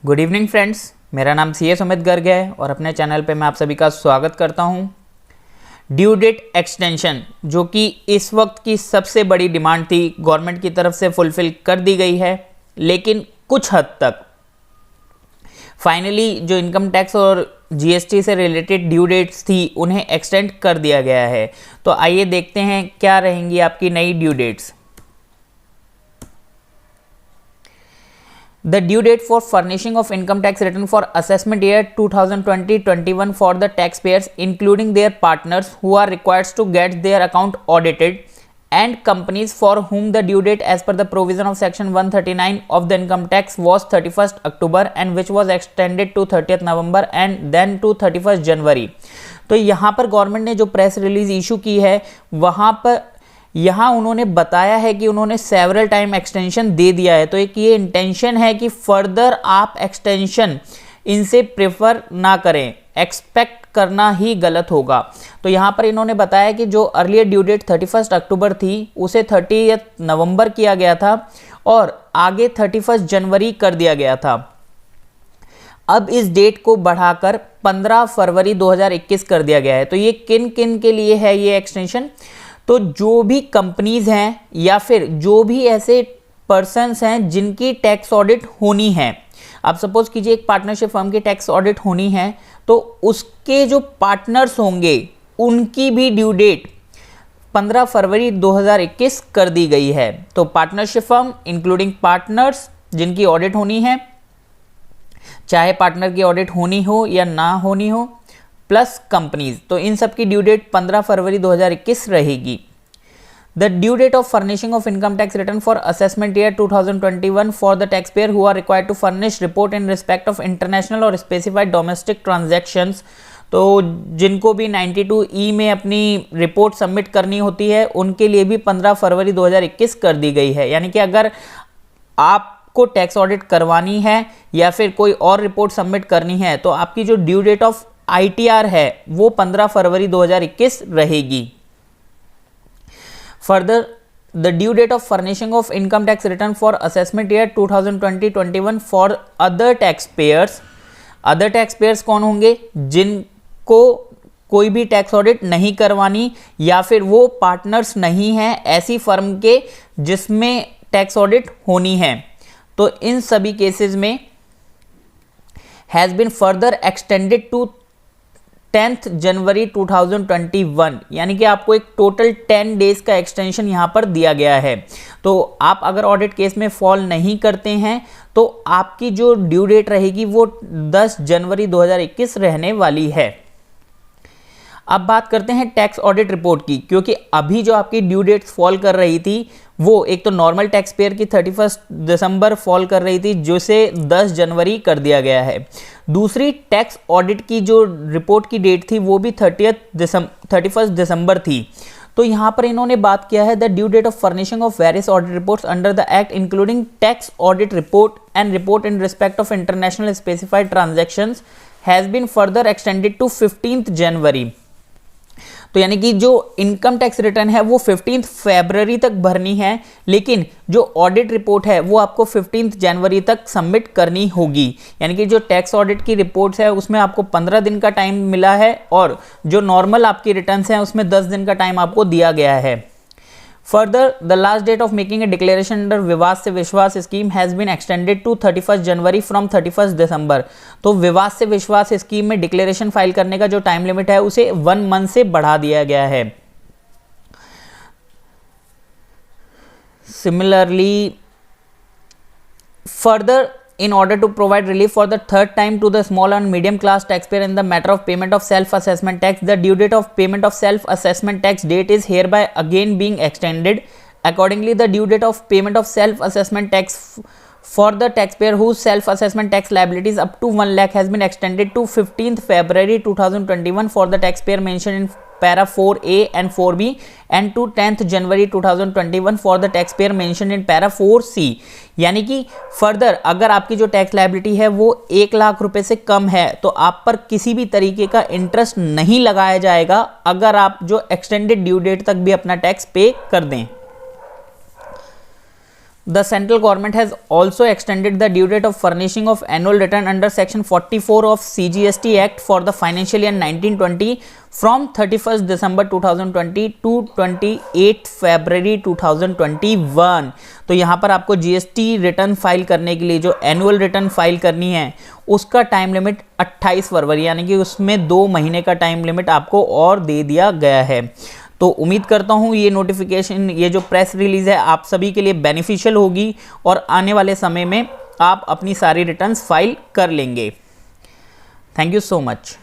Good evening friends, मेरा नाम CS Amit Garg है और अपने चैनल पे मैं आप सभी का स्वागत करता हूं। ड्यू डेट एक्सटेंशन जो कि इस वक्त की सबसे बड़ी डिमांड थी, गवर्नमेंट की तरफ से फुलफिल कर दी गई है, लेकिन कुछ हद तक फाइनली जो इनकम टैक्स और GST से रिलेटेड ड्यू डेट्स थी उन्हें एक्सटेंड कर दिया गया है। तो आइए देखते हैं क्या रहेंगी आपकी नई due dates. The due date for furnishing of income tax return for assessment year 2020-21 for the taxpayers including their partners who are required to get their account audited and companies for whom the due date as per the provision of section 139 of the income tax was 31st October and which was extended to 30th November and then to 31st January। तो यहाँ पर government ने जो press release issue की है वहाँ पर यहाँ उन्होंने बताया है कि उन्होंने सेवरल टाइम एक्सटेंशन दे दिया है। तो एक ये इंटेंशन है कि फर्दर आप एक्सटेंशन इनसे प्रेफर ना करें, एक्सपेक्ट करना ही गलत होगा। तो यहाँ पर इन्होंने बताया कि जो अर्लियर ड्यू डेट 31 अक्टूबर थी उसे 30 नवंबर किया गया था और आगे 31 जनवरी कर दिया गया था। अब इस डेट को बढ़ाकर 15 फरवरी 2021 कर दिया गया है। तो ये किन किन के लिए है ये एक्सटेंशन? तो जो भी कंपनीज हैं या फिर जो भी ऐसे पर्सन्स हैं जिनकी टैक्स ऑडिट होनी है, आप सपोज कीजिए एक पार्टनरशिप फर्म की टैक्स ऑडिट होनी है तो उसके जो पार्टनर्स होंगे उनकी भी ड्यू डेट 15 फरवरी 2021 कर दी गई है। तो पार्टनरशिप फर्म इंक्लूडिंग पार्टनर्स जिनकी ऑडिट होनी है, चाहे पार्टनर की ऑडिट होनी हो या ना होनी हो, प्लस कंपनीज, तो इन सब की ड्यू डेट 15 फरवरी 2021 रहेगी। The due date of furnishing of income tax return for assessment year 2021 for the tax payer who are required to furnish report in respect of international और स्पेसिफाइड डोमेस्टिक ट्रांजैक्शंस, तो जिनको भी 92E में अपनी report submit करनी होती है उनके लिए भी 15 फरवरी 2021 कर दी गई है। यानी कि अगर आपको टैक्स ऑडिट करवानी है या फिर कोई और रिपोर्ट सबमिट करनी है तो आपकी जो ड्यू डेट ऑफ ITR है वो 15 फरवरी 2021 रहेगी। Further the due date of furnishing of income tax return for assessment year 2020-21 for other tax payers कौन होंगे? जिनको कोई भी टैक्स ऑडिट नहीं करवानी या फिर वो पार्टनर्स नहीं हैं ऐसी फर्म के जिसमें टैक्स ऑडिट होनी है, तो इन सभी केसेस में has been further extended to 10th जनवरी 2021। यानी कि आपको एक टोटल 10 डेज का एक्सटेंशन यहाँ पर दिया गया है। तो आप अगर ऑडिट केस में फॉल नहीं करते हैं तो आपकी जो ड्यू डेट रहेगी वो 10 जनवरी 2021 रहने वाली है। अब बात करते हैं टैक्स ऑडिट रिपोर्ट की, क्योंकि अभी जो आपकी ड्यू डेट्स फॉल कर रही थी वो एक तो नॉर्मल टैक्स पेयर की 31 दिसंबर फॉल कर रही थी जिसे 10 जनवरी कर दिया गया है। दूसरी टैक्स ऑडिट की जो रिपोर्ट की डेट थी वो भी 31 दिसंबर थी। तो यहाँ पर इन्होंने बात किया है the due date of furnishing of various audit reports under the act including tax audit report and report in respect of international specified transactions has been further extended to 15 January. तो यानी कि जो इनकम टैक्स रिटर्न है वो 15 फरवरी तक भरनी है, लेकिन जो ऑडिट रिपोर्ट है वो आपको 15 जनवरी तक सबमिट करनी होगी। यानी कि जो टैक्स ऑडिट की रिपोर्ट्स है उसमें आपको 15 दिन का टाइम मिला है और जो नॉर्मल आपकी रिटर्न्स हैं उसमें 10 दिन का टाइम आपको दिया गया है। Further the last date of making a declaration under Vivad se Vishwas scheme has been extended to 31 January from 31 December. तो विवाद से विश्वास स्कीम में डिक्लेरेशन फाइल करने का जो टाइम लिमिट है उसे 1 मंथ से बढ़ा दिया गया है। Similarly further in order to provide relief for the third time to the small and medium class taxpayer in the matter of payment of self assessment tax, the due date of payment of self assessment tax date is hereby again being extended. Accordingly, the due date of payment of self assessment tax for the taxpayer whose self assessment tax liabilities up to 1 lakh has been extended to 15th February 2021 for the taxpayer mentioned in para 4A and 4B and to 10th January 2021 for the taxpayer mentioned in para 4C। यानी कि further अगर आपकी जो tax liability है वो 1 लाख रुपए से कम है तो आप पर किसी भी तरीके का इंटरेस्ट नहीं लगाया जाएगा अगर आप जो एक्सटेंडेड ड्यू डेट तक भी अपना टैक्स पे कर दें। The central government has also extended the due date of furnishing of annual return under section 44 of CGST Act for the financial year 1920 from 31st December 2020 to 28 February 2021। तो यहाँ पर आपको GST रिटर्न फाइल करने के लिए जो annual return file करनी है उसका टाइम लिमिट 28 फरवरी, यानी कि उसमें 2 महीने का टाइम लिमिट आपको और दे दिया गया है। तो उम्मीद करता हूँ ये नोटिफिकेशन, ये जो प्रेस रिलीज है आप सभी के लिए बेनिफिशियल होगी और आने वाले समय में आप अपनी सारी रिटर्न्स फाइल कर लेंगे। Thank you so much.